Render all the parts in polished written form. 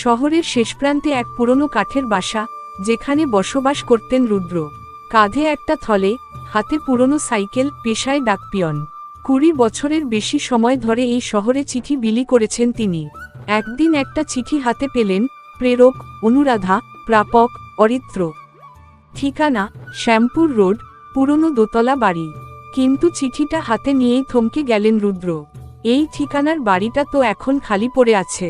শহরের শেষ প্রান্তে এক পুরনো কাঠের বাসা, যেখানে বসবাস করতেন রুদ্র। কাঁধে একটা থলে, হাতে পুরনো সাইকেল, পেশায় ডাকপিয়ন। 20 বছরের বেশি সময় ধরে এই শহরে চিঠি বিলি করেছেন তিনি। একদিন একটা চিঠি হাতে পেলেন, প্রেরক অনুরাধা, প্রাপক অরিত্র। ঠিকানা শ্যামপুর রোড, পুরনো দোতলা বাড়ি। কিন্তু চিঠিটা হাতে নিয়েই থমকে গেলেন রুদ্র। এই ঠিকানার বাড়িটা তো এখন খালি পড়ে আছে,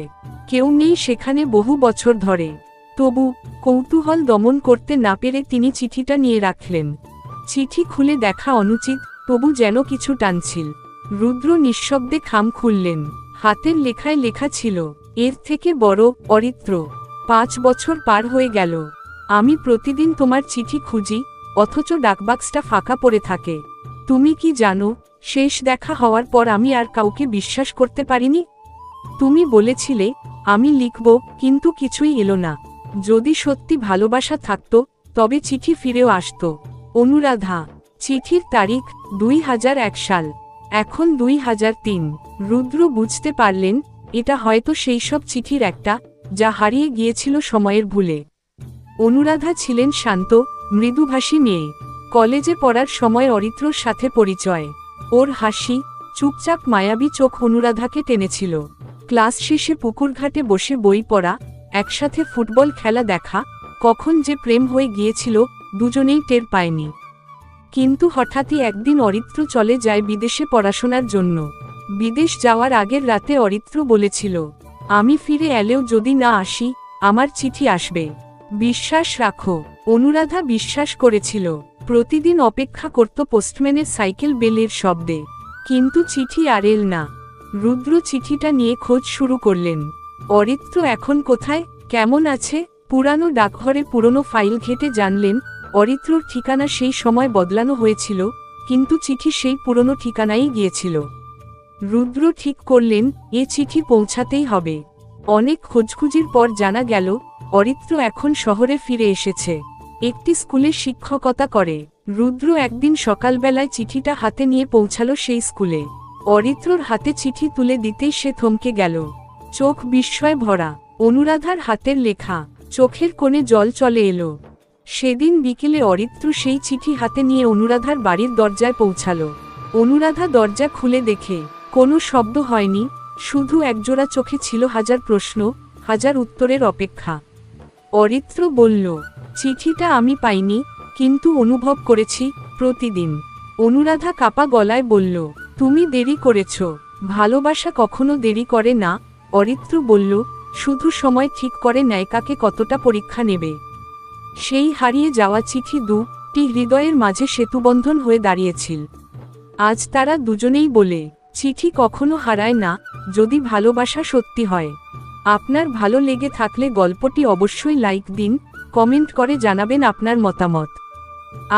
কেউ নেই সেখানে বহু বছর ধরে। তবু কৌতূহল দমন করতে না পেরে তিনি চিঠিটা নিয়ে রাখলেন। চিঠি খুলে দেখা অনুচিত, তবু যেন কিছু টানছিল। রুদ্র নিঃশব্দে খাম খুললেন। হাতের লেখায় লেখা ছিল, এর থেকে বড় অরিত্র, 5 বছর পার হয়ে গেল। আমি প্রতিদিন তোমার চিঠি খুঁজি, অথচ ডাকবাক্সটা ফাঁকা পড়ে থাকে। তুমি কি জানো, শেষ দেখা হওয়ার পর আমি আর কাউকে বিশ্বাস করতে পারিনি। তুমি বলেছিলে আমি লিখব, কিন্তু কিছুই এলো না। যদি সত্যি ভালোবাসা থাকতো, তবে চিঠি ফিরেও আসতো। অনুরাধা। চিঠির তারিখ 2001 সাল, এখন 2003। রুদ্র বুঝতে পারলেন, এটা হয়তো সেই সব চিঠির একটা, যা হারিয়ে গিয়েছিল সময়ের ভুলে। অনুরাধা ছিলেন শান্ত, মৃদুভাষী মেয়ে। কলেজে পড়ার সময় অরিত্রর সাথে পরিচয়। ওর হাসি, চুপচাপ মায়াবী চোখ অনুরাধাকে টেনেছিল। ক্লাস শেষে পুকুরঘাটে বসে বই পড়া, একসাথে ফুটবল খেলা দেখা, কখন যে প্রেম হয়ে গিয়েছিল দুজনেই টের পায়নি। কিন্তু হঠাৎই একদিন অরিত্র চলে যায় বিদেশে পড়াশোনার জন্য। বিদেশ যাওয়ার আগের রাতে অরিত্র বলেছিল, আমি ফিরে এলেও যদি না আসি, আমার চিঠি আসবে, বিশ্বাস রাখো। অনুরাধা বিশ্বাস করেছিল। প্রতিদিন অপেক্ষা করত পোস্টম্যানের সাইকেল বেলের শব্দে, কিন্তু চিঠি আর এল না। রুদ্র চিঠিটা নিয়ে খোঁজ শুরু করলেন। অরিত্র এখন কোথায়, কেমন আছে? পুরানো ডাকঘরে পুরনো ফাইল ঘেটে জানলেন, অরিত্রর ঠিকানা সেই সময় বদলানো হয়েছিল, কিন্তু চিঠি সেই পুরনো ঠিকানায় গিয়েছিল। রুদ্র ঠিক করলেন, এ চিঠি পৌঁছাতেই হবে। অনেক খোঁজখুঁজির পর জানা গেল, অরিত্র এখন শহরে ফিরে এসেছে, একটি স্কুলে শিক্ষকতা করে। রুদ্র একদিন সকালবেলায় চিঠিটা হাতে নিয়ে পৌঁছালো সেই স্কুলে। অরিত্রর হাতে চিঠি তুলে দিতেই সে থমকে গেল, চোখ বিস্ময়ে ভরা। অনুরাধার হাতের লেখা, চোখের কোণে জল চলে এলো। সেদিন বিকেলে অরিত্র সেই চিঠি হাতে নিয়ে অনুরাধার বাড়ির দরজায় পৌঁছালো। অনুরাধা দরজা খুলে দেখে, কোনো শব্দ হয়নি, শুধু একজোড়া চোখে ছিল হাজার প্রশ্ন, হাজার উত্তরের অপেক্ষা। অরিত্র বলল, চিঠিটা আমি পাইনি, কিন্তু অনুভব করেছি প্রতিদিন। অনুরাধা কাপা গলায় বলল, তুমি দেরি করেছ, ভালোবাসা কখনো দেরি করে না। অরিত্র বলল, শুধু সময় ঠিক করে নেয় কাকে কতটা পরীক্ষা নেবে। সেই হারিয়ে যাওয়া চিঠি দুটি হৃদয়ের মাঝে সেতুবন্ধন হয়ে দাঁড়িয়েছিল। আজ তারা দুজনেই বলে, চিঠি কখনো হারায় না, যদি ভালোবাসা সত্যি হয়। আপনার ভালো লেগে থাকলে গল্পটি অবশ্যই লাইক দিন, কমেন্ট করে জানাবেন আপনার মতামত।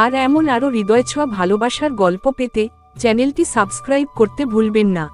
আর এমন আরও হৃদয়ছোঁয়া ভালোবাসার গল্প পেতে চ্যানেলটি সাবস্ক্রাইব করতে ভুলবেন না।